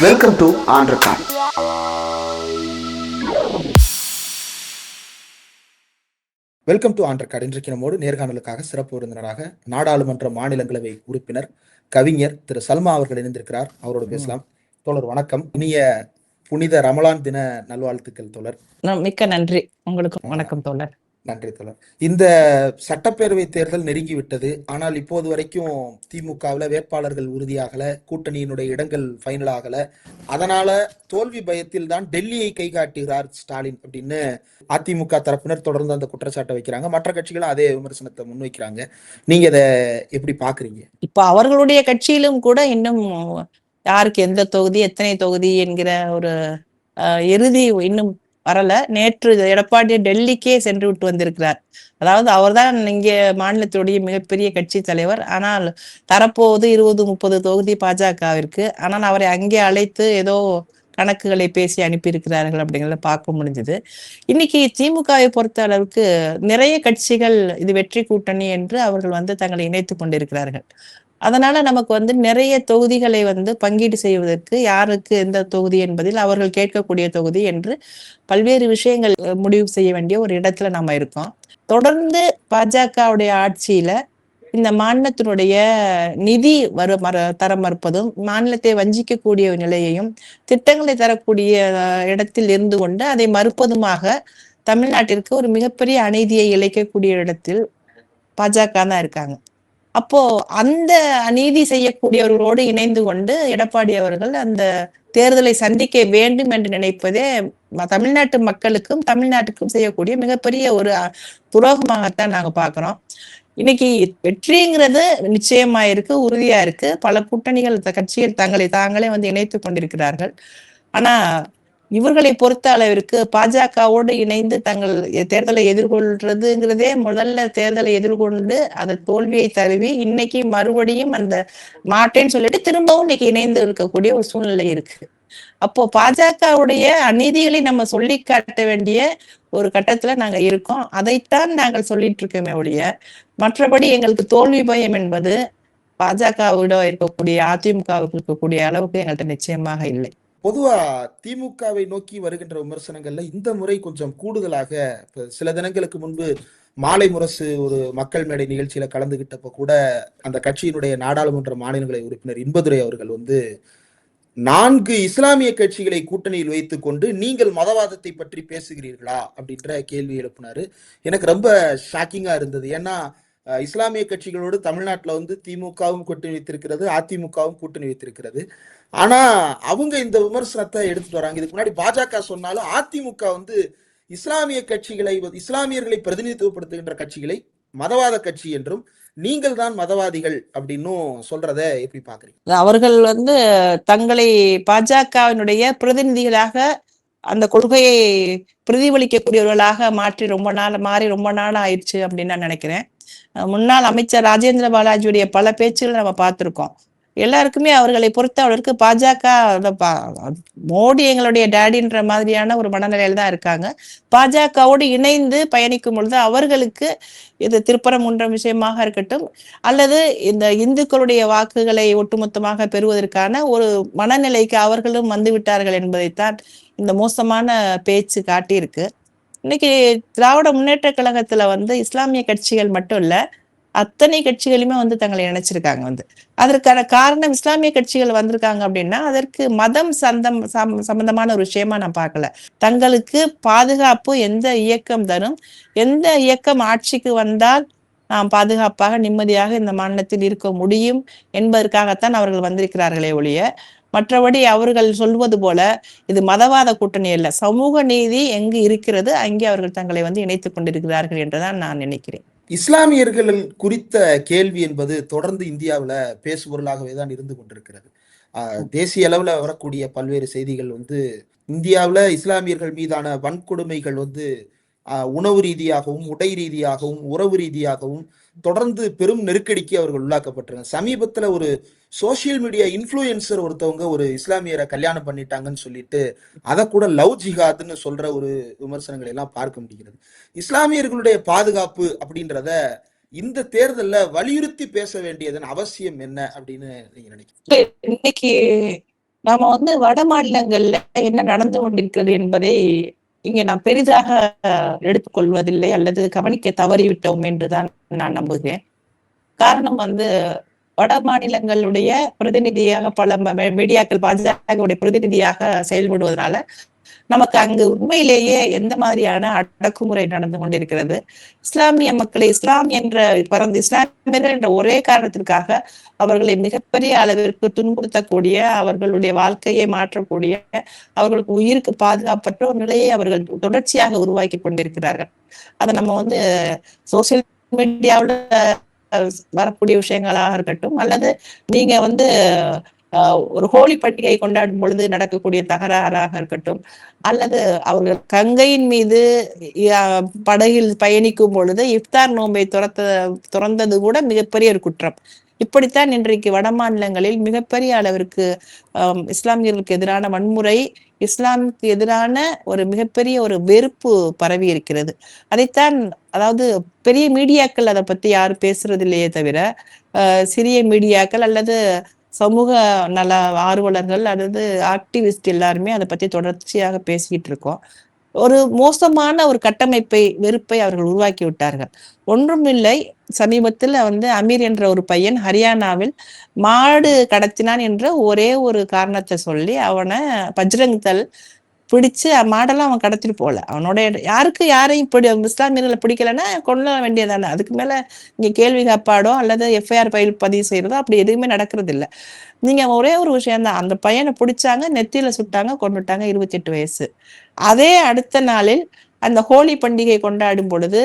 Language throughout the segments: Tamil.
Welcome to on record. Welcome to on record. இன்றைக்கு நம்மோடு நேர்காணலுக்காக சிறப்பு விருந்தினராக நாடாளுமன்ற மாநிலங்களவை உறுப்பினர் கவிஞர் திரு சல்மா அவர்கள் இணைந்திருக்கிறார். அவரோடு பேசலாம். தோழர் வணக்கம். இனிய புனித ரமலான் தின நல்வாழ்த்துக்கள் தோழர். மிக்க நன்றி. உங்களுக்கு வணக்கம் தோழர். நன்றி தோழர். இந்த சட்டப்பேரவை தேர்தல் நெருங்கிவிட்டது. ஆனால் இப்போது வரைக்கும் திமுகவில் வேட்பாளர்கள் உறுதியாகல, கூட்டணியினுடைய இடங்கள் ஃபைனல் ஆகல. அதனால தோல்வி பயத்தில் தான் டெல்லியை கை காட்டுகிறார் ஸ்டாலின் அப்படின்னு அதிமுக தரப்பினர் தொடர்ந்து அந்த குற்றச்சாட்டை வைக்கிறாங்க. மற்ற கட்சிகளும் அதே விமர்சனத்தை முன்வைக்கிறாங்க. நீங்க இதை எப்படி பாக்குறீங்க? இப்ப அவர்களுடைய கட்சியிலும் கூட இன்னும் யாருக்கு எந்த தொகுதி, எத்தனை தொகுதி என்கிற ஒரு இறுதி இன்னும் வரல. நேற்று எடப்பாடி டெல்லிக்கே சென்று விட்டு வந்திருக்கிறார். அதாவது அவர்தான் இங்கே மாநிலத்துடைய மிகப்பெரிய கட்சி தலைவர். ஆனால் தரப்போவது 20-30 தொகுதி பாஜகவிற்கு. ஆனால் அவரை அங்கே அழைத்து ஏதோ கணக்குகளை பேசி அனுப்பியிருக்கிறார்கள் அப்படிங்கிறத பார்க்க முடிஞ்சது. இன்னைக்கு திமுகவை பொறுத்த அளவுக்கு நிறைய கட்சிகள் இது வெற்றி கூட்டணி என்று அவர்கள் தங்களை இணைத்துக் கொண்டிருக்கிறார்கள். அதனால நமக்கு நிறைய தொகுதிகளை பங்கீடு செய்வதற்கு யாருக்கு எந்த தொகுதி என்பதில் அவர்கள் கேட்கக்கூடிய தொகுதி என்று பல்வேறு விஷயங்கள் முடிவு செய்ய வேண்டிய ஒரு இடத்துல நம்ம இருக்கோம். தொடர்ந்து பாஜகவுடைய ஆட்சியில இந்த மாநிலத்தினுடைய நிதி தர மறுப்பதும், மாநிலத்தை வஞ்சிக்கக்கூடிய நிலையையும், திட்டங்களை தரக்கூடிய இடத்தில் இருந்து கொண்டு அதை மறுப்பதுமாக தமிழ்நாட்டிற்கு ஒரு மிகப்பெரிய அநீதியை இழைக்கக்கூடிய இடத்தில் பாஜக தான் இருக்காங்க. அப்போ அந்த அநீதி செய்யக்கூடியவர்களோடு இணைந்து கொண்டு எடப்பாடி அவர்கள் அந்த தேர்தலை சந்திக்க வேண்டும் என்று நினைப்பதே தமிழ்நாட்டு மக்களுக்கும் தமிழ்நாட்டுக்கும் செய்யக்கூடிய மிகப்பெரிய ஒரு துரோகமாகத்தான் நாங்க பாக்குறோம். இன்னைக்கு வெற்றிங்கிறது நிச்சயமா இருக்கு, உறுதியா இருக்கு. பல கூட்டணிகள் கட்சிகள் தாங்களே இணைத்துக் கொண்டிருக்கிறார்கள். ஆனா இவர்களை பொறுத்த அளவிற்கு பாஜகவோடு இணைந்து தங்கள் தேர்தலை எதிர்கொள்றதுங்கிறதே முதல்ல தேர்தலை எதிர்கொண்டு அந்த தோல்வியை தழுவி இன்னைக்கு மறுபடியும் அந்த மாட்டேன்னு சொல்லிட்டு திரும்பவும் இன்னைக்கு இணைந்து இருக்கக்கூடிய ஒரு சூழ்நிலை இருக்கு. அப்போ பாஜகவுடைய அநீதிகளை நம்ம சொல்லி காட்ட வேண்டிய ஒரு கட்டத்துல நாங்க இருக்கோம். அதைத்தான் நாங்கள் சொல்லிட்டு இருக்கோமே ஒழிய மற்றபடி எங்களுக்கு தோல்வி பயம் என்பது பாஜகவிட இருக்கக்கூடிய அதிமுகவுக்கு இருக்கக்கூடிய அளவுக்கு எங்கள்கிட்ட நிச்சயமாக இல்லை. பொதுவா திமுகவை நோக்கி வருகின்ற விமர்சனங்கள்ல இந்த முறை கொஞ்சம் கூடுதலாக, சில தினங்களுக்கு முன்பு மாலை முரசு ஒரு மக்கள் மேடை நிகழ்ச்சியில கலந்துகிட்டப்ப கூட அந்த கட்சியினுடைய நாடாளுமன்ற மாநிலங்களவை உறுப்பினர் இன்பதுரை அவர்கள் 4 இஸ்லாமிய கட்சிகளை கூட்டணியில் வைத்துக் கொண்டு நீங்கள் மதவாதத்தை பற்றி பேசுகிறீர்களா அப்படின்ற கேள்வி எழுப்பினாரு. எனக்கு ரொம்ப ஷாக்கிங்கா இருந்தது. ஏன்னா இஸ்லாமிய கட்சிகளோடு தமிழ்நாட்டில் திமுகவும் கூட்டணி வைத்திருக்கிறது, அதிமுகவும் கூட்டணி வைத்திருக்கிறது. ஆனா அவங்க இந்த விமர்சனத்தை எடுத்துட்டு வராங்க. இதுக்கு முன்னாடி பாஜக சொன்னாலும் அதிமுக இஸ்லாமியர்களை பிரதிநிதித்துவப்படுத்துகின்ற கட்சிகளை மதவாத கட்சி என்றும், நீங்கள் தான் மதவாதிகள் அப்படின்னும் சொல்றத எப்படி பாக்குறீங்க? அவர்கள் தங்களை பாஜகவினுடைய பிரதிநிதிகளாக அந்த கொள்கையை பிரதிபலிக்கக்கூடியவர்களாக மாறி ரொம்ப நாள் ஆயிடுச்சு அப்படின்னு நான் நினைக்கிறேன். முன்னாள் அமைச்சர் ராஜேந்திர பாலாஜியுடைய பல பேச்சுகளை நம்ம பார்த்திருக்கோம். எல்லாருக்குமே அவர்களை பொறுத்தவர்களுக்கு பாஜக மோடி எங்களுடைய டேடின்ற மாதிரியான ஒரு மனநிலையில தான் இருக்காங்க. பாஜகவோடு இணைந்து பயணிக்கும் பொழுது அவர்களுக்கு இது திருப்பரங்குன்ற விஷயமாக இருக்கட்டும், அல்லது இந்த இந்துக்களுடைய வாக்குகளை ஒட்டுமொத்தமாக பெறுவதற்கான ஒரு மனநிலைக்கு அவர்களும் வந்து விட்டார்கள் என்பதைத்தான் இந்த மோசமான பேச்சு காட்டியிருக்கு. இன்னைக்கு திராவிட முன்னேற்ற கழகத்துல இஸ்லாமிய கட்சிகள் மட்டும் இல்ல, அத்தனை கட்சிகளுமே தங்களை இணைச்சிருக்காங்க. அதற்கான காரணம் இஸ்லாமிய கட்சிகள் வந்திருக்காங்க அப்படின்னா அதற்கு மதம் சம்பந்தமான ஒரு விஷயமா நான் பார்க்கல. தங்களுக்கு பாதுகாப்பு எந்த இயக்கம் தரும், எந்த இயக்கம் ஆட்சிக்கு வந்தால் நாம் பாதுகாப்பாக நிம்மதியாக இந்த மாநிலத்தில் இருக்க முடியும் என்பதற்காகத்தான் அவர்கள் வந்திருக்கிறார்களே ஒழிய மற்றபடி அவர்கள் சொல்வது போல இது மதவாத கூட்டணி அல்ல. சமூக நீதி எங்கு இருக்கிறது அங்கே அவர்கள் தங்களை இணைத்துக் கொண்டிருக்கிறார்கள் என்றுதான் நான் நினைக்கிறேன். இஸ்லாமியர்கள் குறித்த கேள்வி என்பது தொடர்ந்து இந்தியாவில் பேசுபொருளாகவே தான் இருந்து கொண்டிருக்கிறது. தேசிய அளவில் வரக்கூடிய பல்வேறு செய்திகள் இந்தியாவில் இஸ்லாமியர்கள் மீதான வன்கொடுமைகள் உணவு ரீதியாகவும், உடை ரீதியாகவும், உறவு ரீதியாகவும் தொடர்ந்து பெரும் நெருக்கடிக்கு அவர்கள் உள்ளாக்கப்பட்டிருக்காங்க. சமீபத்துல ஒரு சோசியல் மீடியா இன்ஃப்ளூயன்சர் ஒருத்தவங்க ஒரு இஸ்லாமியரை கல்யாணம் பண்ணிட்டாங்கன்னு சொல்லிட்டு அதை கூட லவ் ஜிஹாத்னு சொல்ற ஒரு விமர்சனங்களை எல்லாம் பார்க்க முடிகிறது. இஸ்லாமியர்களுடைய பாதுகாப்பு அப்படின்றத இந்த தேர்தலில் வலியுறுத்தி பேச வேண்டியதன் அவசியம் என்ன அப்படின்னு நீங்க நினைக்கிறீங்க? இன்னைக்கு நாம வந்து வட மாநிலங்கள்ல என்ன நடந்து கொண்டிருக்கிறது என்பதை இங்க நான் பெரிதாக எடுத்துக்கொள்வதில்லை அல்லது கவனிக்க தவறிவிட்டோம் என்றுதான் நான் நம்புகிறேன். காரணம் வந்து வட மாநிலங்களுடைய பிரதிநிதியாக பல மீடியாக்கள் பாஜகவுடைய பிரதிநிதியாக செயல்படுவதனால நமக்கு அங்கு உண்மையிலேயே எந்த மாதிரியான அடக்குமுறை நடந்து கொண்டிருக்கிறது, இஸ்லாமிய மக்களை இஸ்லாம் என்ற இஸ்லாமியர்கள் என்ற ஒரே காரணத்திற்காக அவர்களை மிகப்பெரிய அளவிற்கு துன்புறுத்தக்கூடிய, அவர்களுடைய வாழ்க்கையை மாற்றக்கூடிய, அவர்களுக்கு உயிருக்கு பாதுகாப்பற்ற ஒரு நிலையை அவர்கள் தொடர்ச்சியாக உருவாக்கி கொண்டிருக்கிறார்கள். அதை நம்ம வந்து சோசியல் மீடியாவில் வரக்கூடிய விஷயங்களாக இருக்கட்டும், அல்லது நீங்க வந்து ஒரு ஹோலி பண்டிகை கொண்டாடும் பொழுது நடக்கக்கூடிய தகராறாக இருக்கட்டும், அல்லது அவர்கள் கங்கையின் மீது படகில் பயணிக்கும் பொழுது இஃப்தார் நோன்பை துறந்தது கூட மிகப்பெரிய ஒரு குற்றம். இப்படித்தான் இன்றைக்கு வட மாநிலங்களில் மிகப்பெரிய அளவிற்கு இஸ்லாமியர்களுக்கு எதிரான வன்முறை, இஸ்லாமுக்கு எதிரான ஒரு மிகப்பெரிய ஒரு வெறுப்பு பரவி இருக்கிறது. அதைத்தான், அதாவது பெரிய மீடியாக்கள் அதை பத்தி யாரும் பேசுறது இல்லையே தவிர, சிறிய மீடியாக்கள் அல்லது சமூக நல ஆர்வலர்கள் அல்லது ஆக்டிவிஸ்ட் எல்லாருமே அதை பத்தி தொடர்ச்சியாக பேசிக்கிட்டு இருக்கோம். ஒரு மோசமான ஒரு கட்டமைப்பை, வெறுப்பை அவர்கள் உருவாக்கி விட்டார்கள். ஒன்றும் இல்லை, சமீபத்தில் வந்து அமீர் என்ற ஒரு பையன் ஹரியானாவில் மாடு கடத்தினான் என்ற ஒரே ஒரு காரணத்தை சொல்லி அவனை பஜ்ரங் தள் பிடிச்சு மாடெல்லாம் அவன் கடத்திட்டு போல. அவனோட யாரையும் இஸ்லாமியர்களை பிடிக்கலன்னா கொள்ள வேண்டியதானே. அதுக்கு மேல இங்க கேள்வி காப்பாடோ அல்லது எஃப்ஐஆர் பதிவு செய்யறதோ அப்படி எதுவுமே நடக்கிறது இல்லை. நீங்க ஒரே ஒரு விஷயம்தான், அந்த பையனை பிடிச்சாங்க, நெத்தியில சுட்டாங்க, கொண்டுட்டாங்க, 28 வயசு. அதே அடுத்த நாளில் அந்த ஹோலி பண்டிகை கொண்டாடும் பொழுது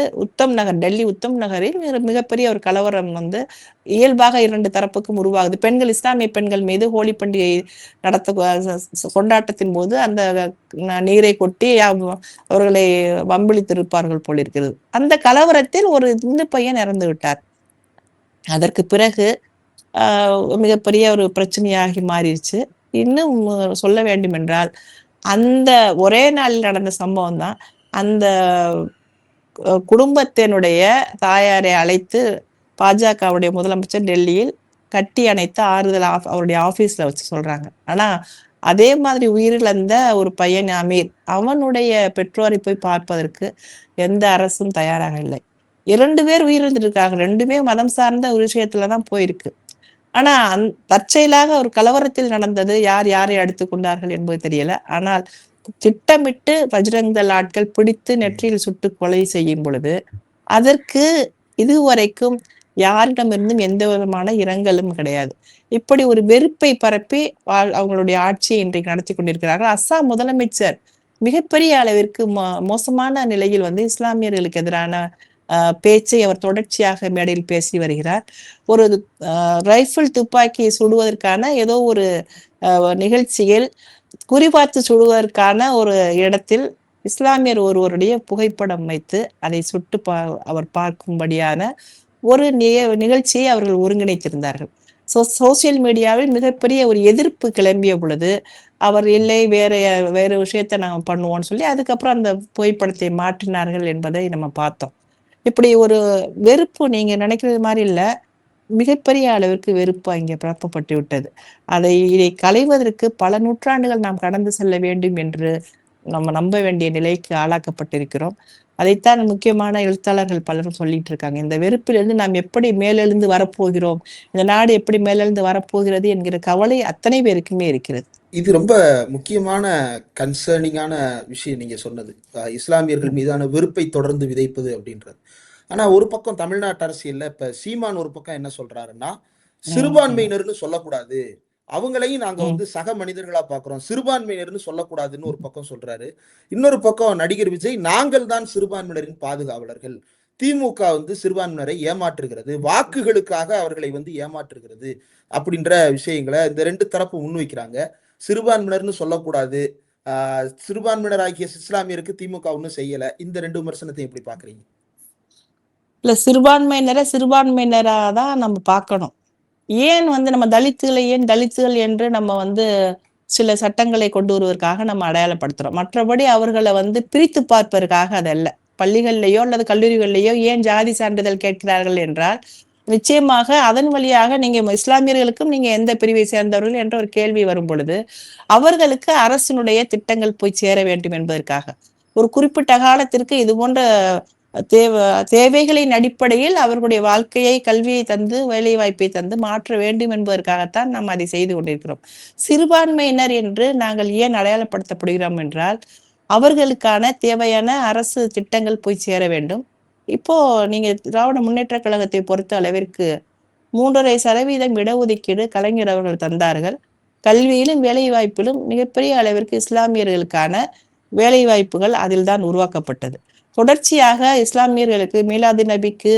டெல்லி உத்தம் நகரில் மிகப்பெரிய ஒரு கலவரம் வந்து இயல்பாக 2 தரப்புக்கும் உருவாகுது. பெண்கள், இஸ்லாமிய பெண்கள் மீது ஹோலி பண்டிகை கொண்டாட்டத்தின் போது அந்த நீரை கொட்டி அவர்களை வம்பிழித்திருப்பார்கள் போல் இருக்கிறது. அந்த கலவரத்தில் ஒரு இந்து பையன் இறந்து விட்டார். அதற்கு பிறகு மிகப்பெரிய ஒரு பிரச்சனையாகி மாறிடுச்சு. இன்னும் சொல்ல வேண்டும் என்றால், அந்த ஒரே நாளில் நடந்த சம்பவம் தான் அந்த குடும்பத்தினுடைய தாயாரை அழைத்து பாஜகவுடைய முதலமைச்சர் டெல்லியில் கட்டி அணைத்து ஆறுதல் அவருடைய ஆபீஸ்ல வச்சு சொல்றாங்க. ஆனா அதே மாதிரி உயிரிழந்த ஒரு பையன் அமீர், அவனுடைய பெற்றோரை போய் பார்ப்பதற்கு எந்த அரசும் தயாராக இல்லை. 2 பேர் உயிரிழந்திருக்காங்க. 2மே மதம் சார்ந்த ஒரு விஷயத்துலதான் போயிருக்கு. ஆனா தற்செயலாக ஒரு கலவரத்தில் நடந்தது, யார் யாரை அடித்துக் கொண்டார்கள் என்பது தெரியல. ஆனால் திட்டமிட்டு பஜ்ரங் தள் ஆட்கள் பிடித்து நெற்றியில் சுட்டு கொலை செய்யும் பொழுது அதற்கு இதுவரைக்கும் யாரிடமிருந்தும் எந்த விதமான இரங்கலும் கிடையாது. இப்படி ஒரு வெறுப்பை பரப்பி அவங்களுடைய ஆட்சியை இன்றைக்கு நடத்தி கொண்டிருக்கிறார்கள். அஸ்ஸாம் முதலமைச்சர் மிகப்பெரிய அளவிற்கு மோசமான நிலையில் வந்து இஸ்லாமியர்களுக்கு எதிரான பேச்சை அவர் தொடர்ச்சியாக மேடையில் பேசி வருகிறார். ஒரு ரைபிள் துப்பாக்கியை சுடுவதற்கான ஏதோ ஒரு நிகழ்ச்சியில் குறிபார்த்து சுடுவதற்கான ஒரு இடத்தில் இஸ்லாமியர் ஒருவருடைய புகைப்படம் வைத்து அதை சுட்டு அவர் பார்க்கும்படியான ஒரு நிகழ்ச்சியை அவர்கள் ஒருங்கிணைத்திருந்தார்கள். சோசியல் மீடியாவில் மிகப்பெரிய ஒரு எதிர்ப்பு கிளம்பிய பொழுது அவர் இல்லை, வேற விஷயத்த நாம பண்ணுவோம்னு சொல்லி அதுக்கப்புறம் அந்த புகைப்படத்தை மாற்றினார்கள் என்பதை நம்ம பார்த்தோம். இப்படி ஒரு வெறுப்பு நீங்க நினைக்கிறது மாதிரி இல்ல, மிகப்பெரிய அளவிற்கு வெறுப்பு அங்கே பரப்பப்பட்டு விட்டது. இதை களைவதற்கு பல நூற்றாண்டுகள் நாம் கடந்து செல்ல வேண்டும் என்று நம்ம நம்ப வேண்டிய நிலைக்கு ஆளாக்கப்பட்டிருக்கிறோம். அதைத்தான் முக்கியமான எழுத்தாளர்கள் பலரும் சொல்லிட்டு இருக்காங்க. இந்த வெறுப்பிலிருந்து நாம் எப்படி மேலெழுந்து வரப்போகிறோம், இந்த நாடு எப்படி மேலெழுந்து வரப்போகிறது என்கிற கவலை அத்தனை பேருக்குமே இருக்கிறது. இது ரொம்ப முக்கியமான கன்சர்னிங்கான விஷயம் நீங்க சொன்னது, இஸ்லாமியர்கள் மீதான வெறுப்பை தொடர்ந்து விதைப்பது அப்படின்றது. ஆனா ஒரு பக்கம் தமிழ்நாட்டு அரசியல்ல இப்ப சீமான் ஒரு பக்கம் என்ன சொல்றாருன்னா, சிறுபான்மையினர்னு சொல்லக்கூடாது, அவங்களையும் நாங்க வந்து சக மனிதர்களா பாக்குறோம், சிறுபான்மையினர்னு சொல்லக்கூடாதுன்னு ஒரு பக்கம் சொல்றாரு. இன்னொரு பக்கம் நடிகர் விஜய், நாங்கள் தான் சிறுபான்மையினரின் பாதுகாவலர்கள், திமுக வந்து சிறுபான்மையினரை ஏமாற்றுகிறது, வாக்குகளுக்காக அவர்களை வந்து ஏமாற்றுகிறது அப்படின்ற விஷயங்களை இந்த 2 தரப்பு முன்வைக்கிறாங்க. சிறுபான்மையினர்னு சொல்லக்கூடாது, சிறுபான்மையினர் ஆகிய இஸ்லாமியருக்கு திமுக ஒன்றும் செய்யல. இந்த 2 விமர்சனத்தை எப்படி பாக்குறீங்க? இல்ல, சிறுபான்மையினரா தான் நம்ம பார்க்கணும். ஏன் வந்து நம்ம தலித்துகள் என்று நம்ம வந்து சில சட்டங்களை கொண்டு வருவதற்காக நம்ம அடையாளப்படுத்துறோம். மற்றபடி அவர்களை வந்து பிரித்து பார்ப்பதற்காக அதல்ல. பள்ளிகள்லயோ அல்லது கல்லூரிகள்லயோ ஏன் ஜாதி சான்றிதழ் கேட்கிறார்கள் என்றால், நிச்சயமாக அதன் வழியாக நீங்க இஸ்லாமியர்களுக்கும் நீங்க எந்த பிரிவை சேர்ந்தவர்கள் என்ற ஒரு கேள்வி வரும் பொழுது அவர்களுக்கு அரசினுடைய திட்டங்கள் போய் சேர வேண்டும் என்பதற்காக ஒரு குறிப்பிட்ட காலத்திற்கு இது போன்ற தேவைகளின் அடிப்படையில் அவர்களுடைய வாழ்க்கையை, கல்வியை தந்து, வேலை வாய்ப்பை தந்து மாற்ற வேண்டும் என்பதற்காகத்தான் நாம் அதை செய்து கொண்டிருக்கிறோம். சிறுபான்மையினர் என்று நாங்கள் ஏன் அடையாளப்படுத்தப்படுகிறோம் என்றால் அவர்களுக்கான தேவையான அரசு திட்டங்கள் போய் சேர வேண்டும். இப்போ நீங்க திராவிட முன்னேற்ற கழகத்தை பொறுத்த அளவிற்கு 3.5% இடஒதுக்கீடு கலைஞர் அவர்கள் தந்தார்கள். கல்வியிலும் வேலை வாய்ப்பிலும் மிகப்பெரிய அளவிற்கு இஸ்லாமியர்களுக்கான வேலை வாய்ப்புகள் அதில் தான் உருவாக்கப்பட்டது. தொடர்ச்சியாக இஸ்லாமியர்களுக்கு மீலாது நபிக்கு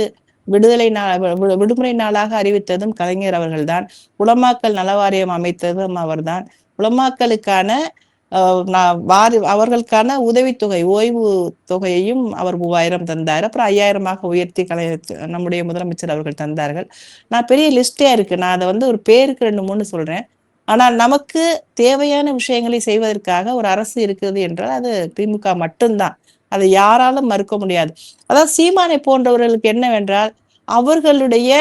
விடுமுறை நாளாக அறிவித்ததும் கலைஞர் அவர்கள்தான். உலமாக்கல் நலவாரியம் அமைத்ததும் அவர்தான். உலமாக்களுக்கான அவர்களுக்கான உதவித்தொகை, ஓய்வு தொகையையும் அவர் 3000 தந்தார். அப்புறம் 5000 உயர்த்தி நம்முடைய முதலமைச்சர் அவர்கள் தந்தார்கள். நான் பெரிய லிஸ்டே இருக்கு. நான் அதை ஒரு பேருக்கு 2-3 சொல்றேன். ஆனால் நமக்கு தேவையான விஷயங்களை செய்வதற்காக ஒரு அரசு இருக்குது என்றால் அது திமுக மட்டும்தான். அதை யாராலும் மறுக்க முடியாது. அதாவது சீமானை போன்றவர்களுக்கு என்னவென்றால் அவர்களுடைய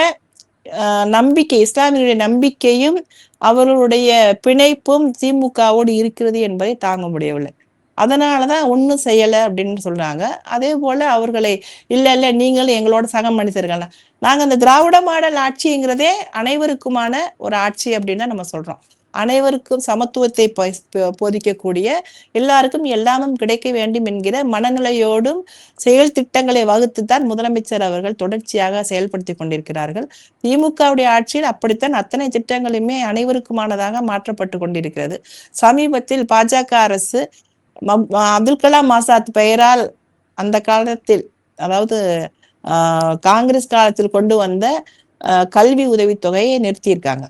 நம்பிக்கை, இஸ்லாமியர்களுடைய நம்பிக்கையும் அவர்களுடைய பிணைப்பும் திமுகவோடு இருக்கிறது என்பதை தாங்க முடியவில்லை. அதனாலதான் ஒன்னும் செய்யலை அப்படின்னு சொல்றாங்க. அதே போல அவர்களை இல்ல நீங்களும் எங்களோட சக மனிதர்கள், நாங்க அந்த திராவிட மாடல் ஆட்சிங்கிறதே அனைவருக்குமான ஒரு ஆட்சி அப்படின்னு தான் நம்ம சொல்றோம். அனைவருக்கும் சமத்துவத்தை போதிக்கக்கூடிய, எல்லாருக்கும் எல்லாமும் கிடைக்க வேண்டும் என்கிற மனநிலையோடும் செயல் திட்டங்களை வகுத்துத்தான் முதலமைச்சர் அவர்கள் தொடர்ச்சியாக செயல்படுத்தி கொண்டிருக்கிறார்கள். திமுகவுடைய ஆட்சியில் அப்படித்தான் அத்தனை திட்டங்களுமே அனைவருக்குமானதாக மாற்றப்பட்டு கொண்டிருக்கிறது. சமீபத்தில் பாஜக அரசு அப்துல் கலாம் ஆசாத் பெயரால் அந்த காலத்தில், அதாவது காங்கிரஸ் காலத்தில் கொண்டு வந்த கல்வி உதவித்தொகையை நிறுத்தியிருக்காங்க.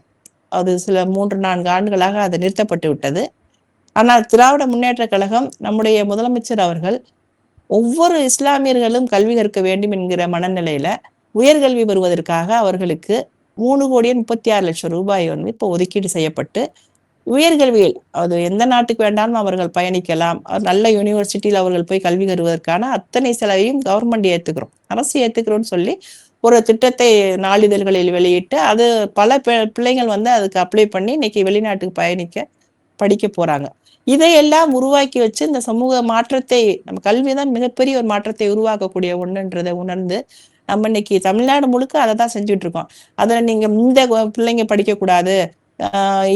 அது சில 3-4 ஆண்டுகளாக அது நிறுத்தப்பட்டு விட்டது. ஆனால் திராவிட முன்னேற்ற கழகம், நம்முடைய முதலமைச்சர் அவர்கள் ஒவ்வொரு இஸ்லாமியர்களும் கல்வி கற்க வேண்டும் என்கிற மனநிலையில உயர்கல்வி பெறுவதற்காக அவர்களுக்கு 3,36,00,000 ரூபாய் இப்போ ஒதுக்கீடு செய்யப்பட்டு உயர்கல்வியில் அது எந்த நாட்டுக்கு வேண்டாலும் அவர்கள் பயணிக்கலாம். நல்ல யூனிவர்சிட்டியில் அவர்கள் போய் கல்வி கருவதற்கான அத்தனை செலவையும் கவர்மெண்ட் ஏத்துக்கிறோம், அரசு ஏத்துக்கிறோம்னு சொல்லி ஒரு திட்டத்தை நாளிதழ்களில் வெளியிட்டு அது பல பிள்ளைங்கள் அதுக்கு அப்ளை பண்ணி இன்னைக்கு வெளிநாட்டுக்கு படிக்க போறாங்க. இதையெல்லாம் உருவாக்கி வச்சு இந்த சமூக மாற்றத்தை, நம்ம கல்விதான் மிகப்பெரிய ஒரு மாற்றத்தை உருவாக்கக்கூடிய ஒண்ணுன்றதை உணர்ந்து நம்ம இன்னைக்கு தமிழ்நாடு முழுக்க அதை தான் செஞ்சுட்டு இருக்கோம். அதுல நீங்க இந்த பிள்ளைங்க படிக்க கூடாது,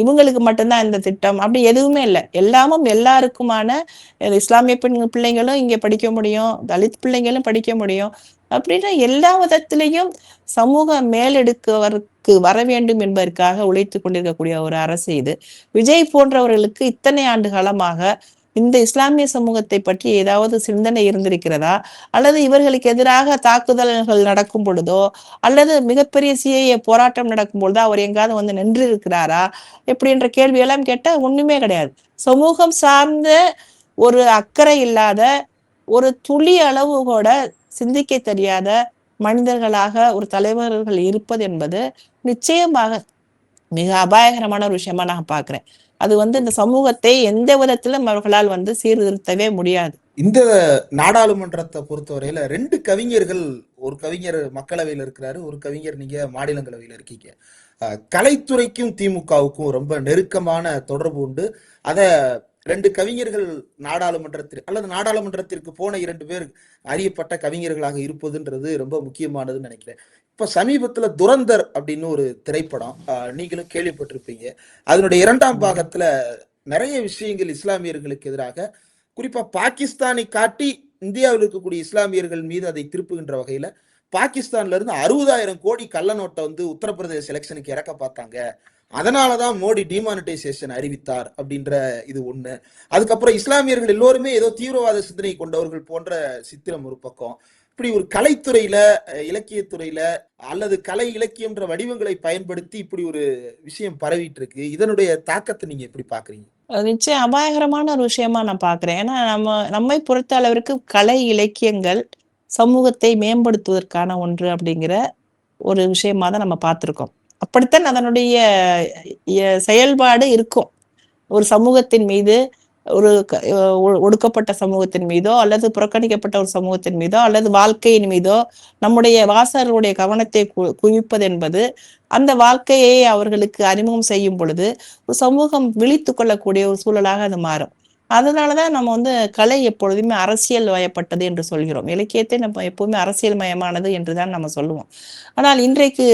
இவங்களுக்கு மட்டும்தான் இந்த திட்டம் அப்படி எதுவுமே இல்லை. எல்லாமும் எல்லாருக்குமான, இஸ்லாமிய பிள்ளைங்களும் இங்க படிக்க முடியும், தலித் பிள்ளைங்களும் படிக்க முடியும் அப்படின்னா எல்லா விதத்திலையும் சமூக மேலெடுக்கவருக்கு வர வேண்டும் என்பதற்காக உழைத்து கொண்டிருக்கக்கூடிய ஒரு அரசு இது. விஜய் போன்றவர்களுக்கு இத்தனை ஆண்டு காலமாக இந்த இஸ்லாமிய சமூகத்தை பற்றி ஏதாவது சிந்தனை இருந்திருக்கிறதா, அல்லது இவர்களுக்கு எதிராக தாக்குதல்கள் நடக்கும் பொழுதோ அல்லது மிகப்பெரிய சிஐஏ போராட்டம் நடக்கும் பொழுதோ அவர் எங்காவது நின்று இருக்கிறாரா எப்படின்ற கேள்வி எல்லாம் கேட்டா ஒண்ணுமே கிடையாது. சமூகம் சார்ந்த ஒரு அக்கறை இல்லாத, ஒரு துளி அளவு கூட சிந்திக்க தெரியாத மனிதர்களாக ஒரு தலைவர்கள் இருப்பது என்பது நிச்சயமாக மிக அபாயகரமான ஒரு விஷயமா நான் பாக்குறேன். அது இந்த சமூகத்தை எந்த விதத்திலும் அவர்களால் சீர்திருத்தவே முடியாது. இந்த நாடாளுமன்றத்தை பொறுத்தவரையில 2 கவிஞர்கள், ஒரு கவிஞர் மக்களவையில் இருக்கிறாரு, ஒரு கவிஞர் நீங்க மாநிலங்களவையில் இருக்கீங்க. கலைத்துறைக்கும் திமுகவுக்கும் ரொம்ப நெருக்கமான தொடர்பு உண்டு. அத 2 கவிஞர்கள் நாடாளுமன்றத்திற்கு போன 2 பேர் அறியப்பட்ட கவிஞர்களாக இருப்பதுன்றது ரொம்ப முக்கியமானதுன்னு நினைக்கிறேன். இப்ப சமீபத்துல துரந்தர் அப்படின்னு ஒரு திரைப்படம், நீங்களும் கேள்விப்பட்டிருப்பீங்க. அதனுடைய 2ஆம் பாகத்துல நிறைய விஷயங்கள் இஸ்லாமியர்களுக்கு எதிராக, குறிப்பா பாகிஸ்தானை காட்டி இந்தியாவில் இருக்கக்கூடிய இஸ்லாமியர்கள் மீது அதை திருப்புகின்ற வகையில பாகிஸ்தான்ல இருந்து 60,000 கோடி கள்ள நோட்டை உத்தரப்பிரதேச எலெக்ஷனுக்கு இறக்க பார்த்தாங்க, அதனாலதான் மோடி டிமானிட்டைசேஷன் அறிவித்தார் அப்படின்ற இது ஒண்ணு. அதுக்கப்புறம் இஸ்லாமியர்கள் எல்லோருமே ஏதோ தீவிரவாத சிந்தனை கொண்டவர்கள் போன்ற சித்திரம் ஒரு பக்கம். இப்படி ஒரு கலைத்துறையில, இலக்கியத்துறையில அல்லது கலை இலக்கியம்ன்ற வடிவங்களை பயன்படுத்தி இப்படி ஒரு விஷயம் பரவிட்டு இருக்கு. இதனுடைய தாக்கத்தை நீங்க எப்படி பாக்குறீங்க? நிச்சயம் அபாயகரமான ஒரு விஷயமா நான் பாக்குறேன். ஏன்னா நம்மை பொறுத்த அளவிற்கு கலை இலக்கியங்கள் சமூகத்தை மேம்படுத்துவதற்கான ஒன்று அப்படிங்கிற ஒரு விஷயமா தான் நம்ம பார்த்திருக்கோம். அப்படித்தான் அதனுடைய செயல்பாடு இருக்கும். ஒரு சமூகத்தின் மீது ஒரு ஒடுக்கப்பட்ட சமூகத்தின் மீதோ அல்லது புறக்கணிக்கப்பட்ட ஒரு சமூகத்தின் மீதோ அல்லது வாழ்க்கையின் மீதோ நம்முடைய வாசகர்களுடைய கவனத்தை குவிப்பது என்பது அந்த வாழ்க்கையை அவர்களுக்கு அறிமுகம் செய்யும் பொழுது ஒரு சமூகம் விழித்து கொள்ளக்கூடிய ஒரு சூழலாக அது மாறும். அதனாலதான் நம்ம வந்து கலை எப்பொழுதுமே அரசியல் வயப்பட்டது என்று சொல்கிறோம். இலக்கியத்தை நம்ம எப்பவுமே அரசியல் மயமானது என்றுதான் நம்ம சொல்லுவோம். ஆனால் இன்றைக்கு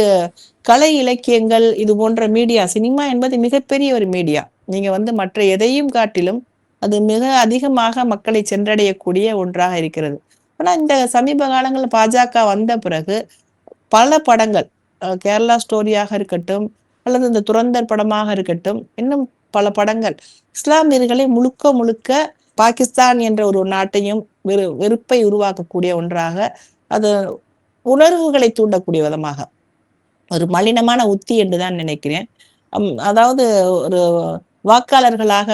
கலை இலக்கியங்கள் இது போன்ற மீடியா, சினிமா என்பது மிகப்பெரிய ஒரு மீடியா. நீங்க வந்து மற்ற எதையும் காட்டிலும் அது மிக அதிகமாக மக்களை சென்றடையக்கூடிய ஒன்றாக இருக்கிறது. ஆனா இந்த சமீப காலங்களில் பாஜக வந்த பிறகு பல படங்கள், கேரளா ஸ்டோரியாக இருக்கட்டும் அல்லது இந்த துரந்தர் படமாக இருக்கட்டும், இன்னும் பல படங்கள் இஸ்லாமியர்களை முழுக்க முழுக்க பாகிஸ்தான் என்ற ஒரு நாட்டையும் வெறுப்பை உருவாக்கக்கூடிய ஒன்றாக, அது உணர்வுகளை தூண்டக்கூடிய விதமாக ஒரு மலினமான உத்தி என்றுதான் நினைக்கிறேன். அதாவது ஒரு வாக்காளர்களாக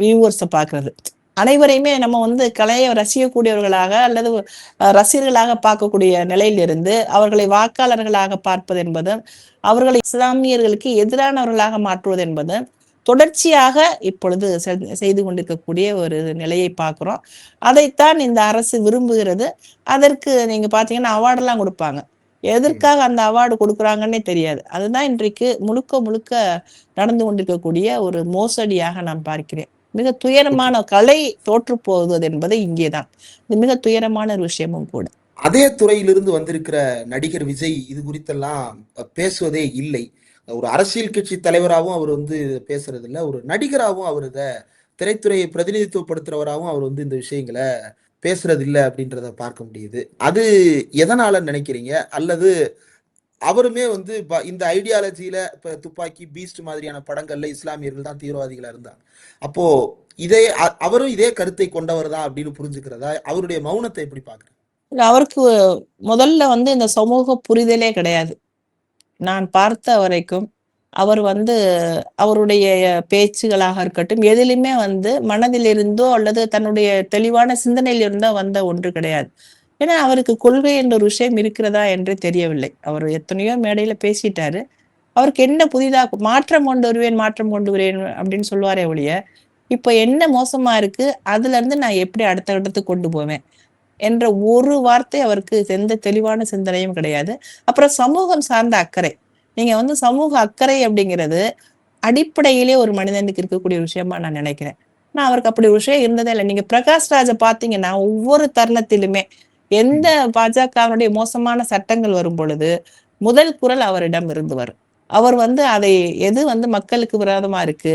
வியூவர்ஸை பார்க்கறது, அனைவரையுமே நம்ம வந்து கலையை ரசிக்கக்கூடியவர்களாக அல்லது ரசிகர்களாக பார்க்கக்கூடிய நிலையிலிருந்து அவர்களை வாக்காளர்களாக பார்ப்பது என்பது, அவர்களை இஸ்லாமியர்களுக்கு எதிரானவர்களாக மாற்றுவது என்பது தொடர்ச்சியாக இப்பொழுது செய்து கொண்டிருக்கக்கூடிய ஒரு நிலையை பார்க்கிறோம். அதைத்தான் இந்த அரசு விரும்புகிறது. அதற்கு நீங்க பாத்தீங்கன்னா அவார்டெல்லாம் கொடுப்பாங்க. எதற்காக அந்த அவார்டு கொடுக்குறாங்கன்னே தெரியாது. அதுதான் இன்றைக்கு முழுக்க முழுக்க நடந்து கொண்டிருக்கக்கூடிய ஒரு மோசடியாக நான் பார்க்கிறேன். மிக துயரமான கலை தோற்று போகுது என்பது இங்கேதான். இது மிக துயரமான ஒரு விஷயமும் கூட. அதே துறையிலிருந்து வந்திருக்கிற நடிகர் விஜய் இது குறித்தெல்லாம் பேசுவதே இல்லை. ஒரு அரசியல் கட்சி தலைவராகவும் அவர் வந்து பேசுறது இல்லை, ஒரு நடிகராகவும் அவர் இதை திரைத்துறையை பிரதிநிதித்துவப்படுத்துறவராகவும் அவர் வந்து இந்த விஷயங்களை பேசுறது இல்லை அப்படின்றத பார்க்க முடியுது. அது எதனால நினைக்கிறீங்க? அல்லது அவருமே வந்து இந்த ஐடியாலஜியில இப்ப துப்பாக்கி, பீஸ்ட் மாதிரியான படங்கள்ல இஸ்லாமியர்கள் தான் தீவிரவாதிகளா இருந்தாங்க. அப்போ இதே அவரும் இதே கருத்தை கொண்டவர் தான் அப்படின்னு புரிஞ்சுக்கிறதா? அவருடைய மௌனத்தை எப்படி பாக்குறேன்? அவருக்கு முதல்ல வந்து இந்த சமூக புரிதலே கிடையாது. நான் பார்த்த வரைக்கும் அவர் வந்து அவருடைய பேச்சுகளாக இருக்கட்டும் எதிலுமே வந்து மனதிலிருந்தோ அல்லது தன்னுடைய தெளிவான சிந்தனையிலிருந்தோ வந்த ஒன்று கிடையாது. ஏன்னா அவருக்கு கொள்கை என்ற ஒரு விஷயம் இருக்கிறதா என்று தெரியவில்லை. அவர் எத்தனையோ மேடையில பேசிட்டாரு. அவருக்கு என்ன புதிதாக மாற்றம் கொண்டு வருவேன் அப்படின்னு சொல்லுவாரே ஒழிய, இப்ப என்ன மோசமா இருக்கு, அதுல இருந்து நான் எப்படி அடுத்த இடத்துக்கு கொண்டு போவேன் என்ற ஒரு வார்த்தை அவருக்கு எந்த தெளிவான சிந்தனையும் கிடையாது. அப்புறம் சமூகம் சார்ந்த அக்கறை, நீங்க வந்து சமூக அக்கறை அப்படிங்கிறது அடிப்படையிலே ஒரு மனிதனுக்கு இருக்கக்கூடிய விஷயமா நான் நினைக்கிறேன். நான் அவருக்கு அப்படி ஒரு விஷயம் இருந்ததே இல்லை. நீங்க பிரகாஷ் ராஜை பாத்தீங்கன்னா ஒவ்வொரு தருணத்திலுமே எந்த பாஜகவினுடைய மோசமான சட்டங்கள் வரும் பொழுது முதல் குரல் அவரிடம் இருந்து வரும். அவர் வந்து அதை எது வந்து மக்களுக்கு விரோதமா இருக்கு,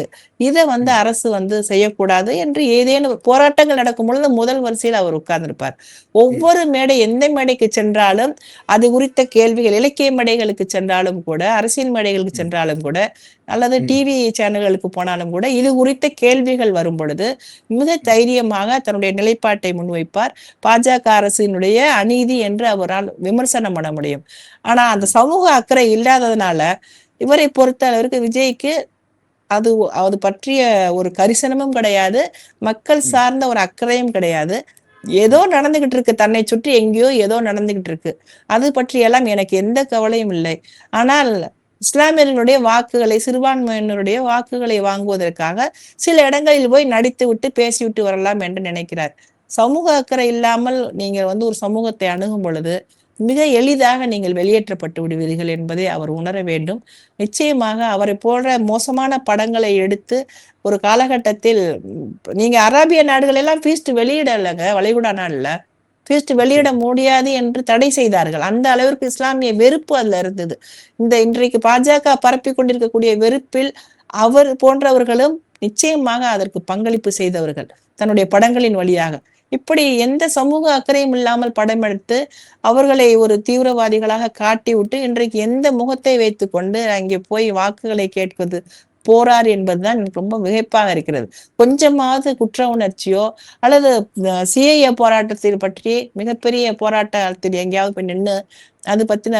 இதை வந்து அரசு வந்து செய்யக்கூடாது என்று ஏதேனும் போராட்டங்கள் நடக்கும் பொழுது முதல் வரிசையில் அவர் உட்கார்ந்திருப்பார். ஒவ்வொரு மேடை, எந்த மேடைக்கு சென்றாலும் அது குறித்த கேள்விகள், இலக்கிய மேடைகளுக்கு சென்றாலும் கூட, அரசியல் மேடைகளுக்கு சென்றாலும் கூட, அல்லது டிவி சேனல்களுக்கு போனாலும் கூட இது குறித்த கேள்விகள் வரும் பொழுது மிக தைரியமாக தன்னுடைய நிலைப்பாட்டை முன்வைப்பார். பாஜக அரசினுடைய அநீதி என்று அவரால் விமர்சனம் பண்ண முடியும். ஆனா அந்த சமூக அக்கறை இல்லாததுனால இவரை பொறுத்த அளவிற்கு விஜய்க்கு அது அது பற்றிய ஒரு கரிசனமும் கிடையாது, மக்கள் சார்ந்த ஒரு அக்கறையும் கிடையாது. ஏதோ நடந்துகிட்டு இருக்கு, தன்னை சுற்றி எங்கேயோ ஏதோ நடந்துகிட்டு இருக்கு, அது பற்றியெல்லாம் எனக்கு எந்த கவலையும் இல்லை. ஆனால் இஸ்லாமியர்களுடைய வாக்குகளை, சிறுபான்மையினருடைய வாக்குகளை வாங்குவதற்காக சில இடங்களில் போய் நடித்து விட்டு பேசிவிட்டு வரலாம் என்று நினைக்கிறார். சமூக அக்கறை இல்லாமல் நீங்க வந்து ஒரு சமூகத்தை அணுகும் பொழுது மிக எளிதாக நீங்கள் வெளியேற்றப்பட்டு விடுவீர்கள் என்பதை அவர் உணர வேண்டும். நிச்சயமாக அவரை போன்ற மோசமான படங்களை எடுத்து ஒரு காலகட்டத்தில் நீங்க அரேபிய நாடுகள் எல்லாம் ஃபீஸ்ட் வெளியிடலைங்க, வளைகுடா நாடுல ஃபீஸ்ட் வெளியிட முடியாது என்று தடை செய்தார்கள். அந்த அளவிற்கு இஸ்லாமிய வெறுப்பு அதுல இருந்தது. இன்றைக்கு பாஜக பரப்பி கொண்டிருக்கக்கூடிய வெறுப்பில் அவர் போன்றவர்களும் நிச்சயமாக அதற்கு பங்களிப்பு செய்தவர்கள் தன்னுடைய படங்களின் வழியாக. இப்படி எந்த சமூக அக்கறையும் இல்லாமல் படம் எடுத்து அவர்களை ஒரு தீவிரவாதிகளாக காட்டி விட்டு இன்றைக்கு எந்த முகத்தை வைத்து கொண்டு அங்கே போய் வாக்குகளை கேட்பது போறார் என்பதுதான் எனக்கு ரொம்ப வியப்பாக இருக்கிறது. கொஞ்சமாவது குற்ற உணர்ச்சியோ அல்லது சிஏஏ போராட்டத்தில் பற்றி மிகப்பெரிய போராட்டத்தில் எங்கேயாவது போய் நின்று அது பத்தின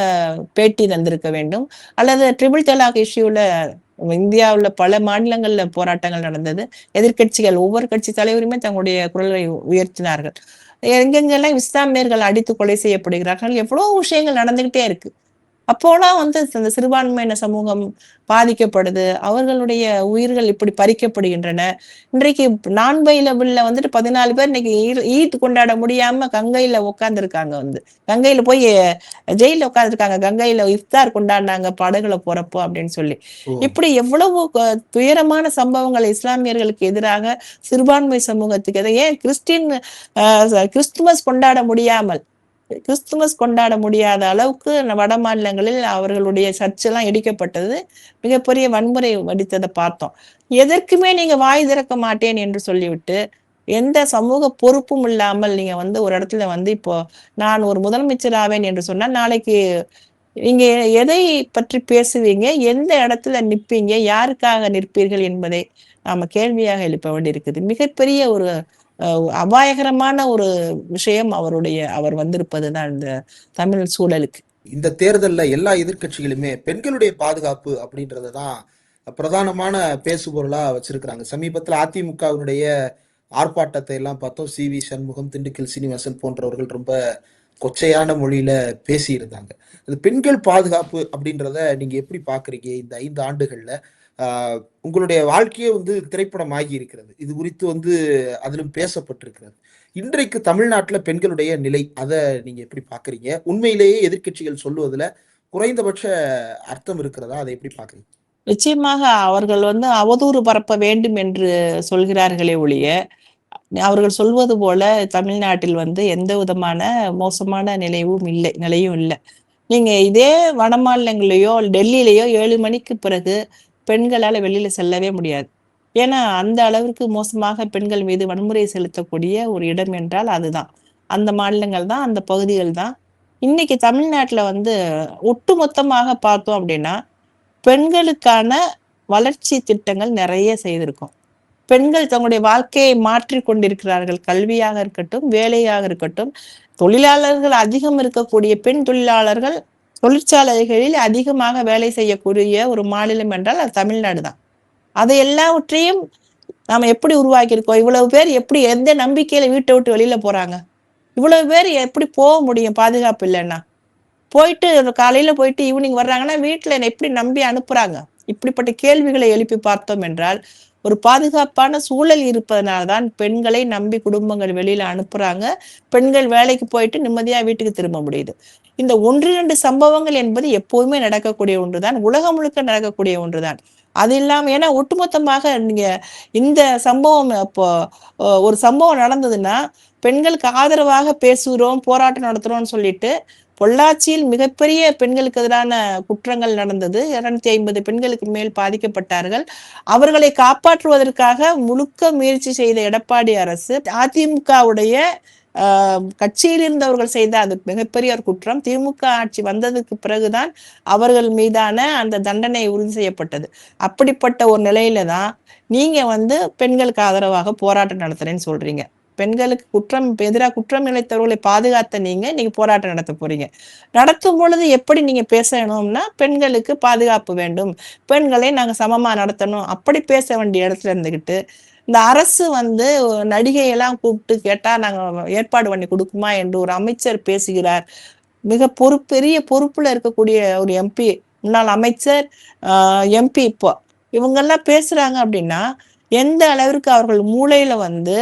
பேட்டி தந்திருக்க வேண்டும். அல்லது ட்ரிபிள் தலாக் இஷ்யூல இந்தியாவுல பல மாநிலங்கள்ல போராட்டங்கள் நடந்தது. எதிர்கட்சிகள் ஒவ்வொரு கட்சி தலைவருமே தங்களுடைய குரலை உயர்த்தினார்கள். எங்கெங்கெல்லாம் இஸ்லாமியர்கள் அடித்து கொலை செய்யப்படுகிறார்கள், எவ்வளவு விஷயங்கள் நடந்துகிட்டே இருக்கு. அப்போலாம் வந்து இந்த சிறுபான்மையின சமூகம் பாதிக்கப்படுது, அவர்களுடைய உயிர்கள் இப்படி பறிக்கப்படுகின்றன. இன்றைக்கு நான் பைலபிள்ல வந்துட்டு 14 பேர் இன்னைக்கு ஈத் கொண்டாட முடியாம கங்கையில உட்கார்ந்துருக்காங்க. கங்கையில போய் ஜெயில உட்கார்ந்துருக்காங்க. கங்கையில இஃப்தார் கொண்டாடினாங்க படகுல போறப்போ அப்படின்னு சொல்லி. ஓ இப்படி எவ்வளவு துயரமான சம்பவங்கள் இஸ்லாமியர்களுக்கு எதிராக, சிறுபான்மை சமூகத்துக்கு ஏன் கிறிஸ்துமஸ் கொண்டாட முடியாமல், கிறிஸ்துமஸ் கொண்டாட முடியாத அளவுக்கு வட மாநிலங்களில் அவர்களுடைய சர்ச்செல்லாம் இடிக்கப்பட்டது, மிகப்பெரிய வன்முறை வெடித்ததை பார்த்தோம். எதற்குமே நீங்க வாய் திறக்க மாட்டேன் என்று சொல்லிவிட்டு, எந்த சமூக பொறுப்பும் இல்லாமல் நீங்க வந்து ஒரு இடத்துல வந்து இப்போ நான் ஒரு முதலமைச்சர் ஆவேன் என்று சொன்னால், நாளைக்கு நீங்க எதை பற்றி பேசுவீங்க, எந்த இடத்துல நிற்பீங்க, யாருக்காக நிற்பீர்கள் என்பதை நாம கேள்வியாக எழுப்ப வேண்டியிருக்குது. மிகப்பெரிய ஒரு அபாயகரமான ஒரு விஷயம் அவர் வந்திருப்பதுதான் இந்த தமிழ் சூழலுக்கு. இந்த தேர்தல்ல எல்லா எதிர்க்கட்சிகளுமே பெண்களுடைய பாதுகாப்பு அப்படின்றதான் பிரதானமான பேசுபொருளா வச்சிருக்கிறாங்க. சமீபத்துல அதிமுகவினுடைய ஆர்ப்பாட்டத்தை எல்லாம் பார்த்தோம். சி வி சண்முகம், திண்டுக்கல் சீனிவாசன் போன்றவர்கள் ரொம்ப கொச்சையான மொழியில பேசி இருந்தாங்க. இந்த பெண்கள் பாதுகாப்பு அப்படின்றத நீங்க எப்படி பாக்குறீங்க? இந்த 5 ஆண்டுகள்ல உங்களுடைய வாழ்க்கையே வந்து திரைப்படம் ஆகி இருக்கிறது. இது குறித்து வந்து அதிலும் பேசப்பட்டிருக்கிறது. இன்றைக்கு தமிழ்நாட்டுல பெண்களுடைய நிலை, அதை நீங்க எப்படி பாக்குறீங்க? உண்மையிலேயே எதிர்க்கட்சிகள் சொல்லுவதுல குறைந்தபட்ச அர்த்தம் இருக்கிறதா? அதை எப்படி பாக்குறீங்க? நிச்சயமாக அவர்கள் வந்து அவதூறு பரப்ப வேண்டும் என்று சொல்கிறார்களே ஒழிய, அவர்கள் சொல்வது போல தமிழ்நாட்டில் வந்து எந்த விதமான மோசமான நிலையும் இல்லை. நீங்க இதே வட மாநிலங்களையோ டெல்லியிலேயோ 7 மணிக்கு பிறகு பெண்களால வெளியில செல்லவே முடியாது. ஏன்னா அந்த அளவிற்கு மோசமாக பெண்கள் மீது வன்முறை செலுத்தக்கூடிய ஒரு இடம் என்றால் அதுதான். அந்த மாநிலங்கள் தான், அந்த பகுதிகள் தான். இன்னைக்கு தமிழ்நாட்டுல வந்து ஒட்டுமொத்தமாக பார்த்தோம் அப்படின்னா, பெண்களுக்கான வளர்ச்சி திட்டங்கள் நிறைய செய்திருக்கோம். பெண்கள் தங்களுடைய வாழ்க்கையை மாற்றிக் கொண்டிருக்கிறார்கள். கல்வியாக இருக்கட்டும், வேலையாக இருக்கட்டும். தொழிலாளர்கள் அதிகம் இருக்கக்கூடிய பெண் தொழிலாளர்கள் தொழிற்சாலைகளில் அதிகமாக வேலை செய்யக்கூடிய ஒரு மாநிலம் என்றால் அது தமிழ்நாடு தான். அதை எல்லாவற்றையும் நாம எப்படி உருவாக்கியிருக்கோம்? இவ்வளவு பேர் எப்படி எந்த நம்பிக்கையில வீட்டை விட்டு வெளியில போறாங்க? இவ்வளவு பேர் எப்படி போக முடியும் பாதுகாப்பு இல்லைன்னா? போயிட்டு காலையில போயிட்டு ஈவினிங் வர்றாங்கன்னா வீட்டுல எப்படி நம்பி அனுப்புறாங்க? இப்படிப்பட்ட கேள்விகளை எழுப்பி பார்த்தோம் என்றால், ஒரு பாதுகாப்பான சூழல் இருப்பதனால்தான் பெண்களை நம்பி குடும்பங்கள் வெளியில அனுப்புறாங்க. பெண்கள் வேலைக்கு போயிட்டு நிம்மதியா வீட்டுக்கு திரும்ப முடியுது. இந்த 1-2 சம்பவங்கள் என்பது எப்போதுமே நடக்கக்கூடிய ஒன்றுதான். உலகம் முழுக்க நடக்கக்கூடிய ஒன்றுதான். அது இல்லாம ஏன்னா ஒட்டுமொத்தமாக நீங்க இந்த சம்பவம் இப்போ ஒரு சம்பவம் நடந்ததுன்னா, பெண்களுக்கு ஆதரவாக பேசுகிறோம், போராட்டம் நடத்துறோம்னு சொல்லிட்டு பொள்ளாச்சியில் மிகப்பெரிய பெண்களுக்கு எதிரான குற்றங்கள் நடந்தது. 250 பெண்களுக்கு மேல் பாதிக்கப்பட்டார்கள். அவர்களை காப்பாற்றுவதற்காக முழுக்க முயற்சி செய்த எடப்பாடி அரசு, அதிமுகவுடைய கட்சியில் இருந்தவர்கள் செய்த அது மிகப்பெரிய ஒரு குற்றம். திமுக ஆட்சி வந்ததுக்கு பிறகுதான் அவர்கள் மீதான அந்த தண்டனை உறுதி செய்யப்பட்டது. அப்படிப்பட்ட ஒரு நிலையில தான் நீங்க வந்து பெண்களுக்கு ஆதரவாக போராட்டம் நடத்துறேன்னு சொல்றீங்க. பெண்களுக்கு எதிராக குற்றம் இழைத்தவர்களை பாதுகாத்த நீங்க போராட்டம் நடத்த போறீங்க. நடத்தும் பொழுது எப்படி நீங்க பேசணும்னா, பெண்களுக்கு பாதுகாப்பு வேண்டும், பெண்களை நாங்க சமமா நடத்தணும், அப்படி பேச வேண்டிய இடத்துல இருந்துகிட்டு, இந்த அரசு வந்து நடிகையெல்லாம் கூப்பிட்டு கேட்டா நாங்க ஏற்பாடு பண்ணி கொடுக்குமா என்று ஒரு அமைச்சர் பேசுகிறார். பெரிய பொறுப்புல இருக்கக்கூடிய ஒரு எம்பி, முன்னாள் அமைச்சர், எம்பி இப்போ இவங்கெல்லாம் பேசுறாங்க அப்படின்னா, எந்த அளவிற்கு அவர்கள் மூளையில வந்து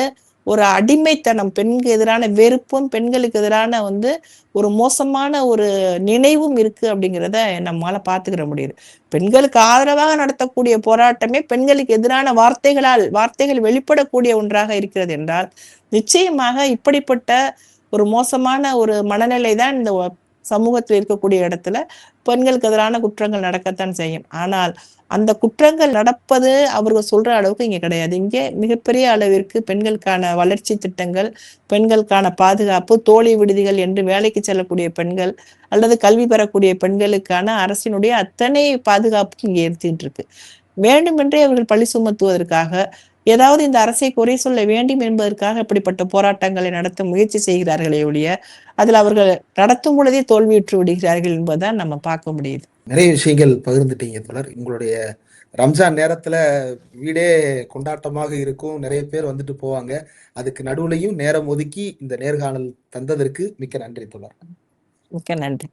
ஒரு அடிமைத்தனம், பெண்களுக்கு எதிரான வெறுப்பும், பெண்களுக்கு எதிரான வந்து ஒரு மோசமான ஒரு நினைவும் இருக்கு அப்படிங்கிறத நம்மால பாத்துக்கிற முடியுது. பெண்களுக்கு ஆதரவாக நடத்தக்கூடிய போராட்டமே பெண்களுக்கு எதிரான வார்த்தைகள் வெளிப்படக்கூடிய ஒன்றாக இருக்கிறது என்றால், நிச்சயமாக இப்படிப்பட்ட ஒரு மோசமான ஒரு மனநிலை தான் இந்த சமூகத்தில் இருக்கக்கூடிய இடத்துல பெண்களுக்கு எதிரான குற்றங்கள் நடக்கத்தான் செய்யும். ஆனால் அந்த குற்றங்கள் நடப்பது அவர்கள் சொல்ற அளவுக்கு இங்க கிடையாது. இங்கே மிகப்பெரிய அளவிற்கு பெண்களுக்கான வளர்ச்சி திட்டங்கள், பெண்களுக்கான பாதுகாப்பு, தோழி விடுதிகள் என்று வேலைக்கு செல்லக்கூடிய பெண்கள் அல்லது கல்வி பெறக்கூடிய பெண்களுக்கான அரசினுடைய அத்தனை பாதுகாப்பும் இங்கே எடுத்துக்கிட்டு இருக்கு. வேண்டுமென்றே அவர்கள் பழி சுமத்துவதற்காக, ஏதாவது இந்த அரசை குறை சொல்ல வேண்டும் என்பதற்காக இப்படிப்பட்ட போராட்டங்களை நடத்த முயற்சி செய்கிறார்களே ஒழிய, அதில் அவர்கள் நடத்தும் பொழுதே தோல்வியுற்று விடுகிறார்கள் என்பதுதான் நம்ம பார்க்க முடியுது. நிறைய விஷயங்கள் பகிர்ந்துட்டீங்க தொடர். உங்களுடைய ரம்ஜான் நேரத்துல வீடே கொண்டாட்டமாக இருக்கும். நிறைய பேர் வந்துட்டு போவாங்க. அதுக்கு நடுவுலையும் நேரம் ஒதுக்கி இந்த நேர்காணல் தந்ததற்கு மிக்க நன்றி தொடர். மிக்க நன்றி.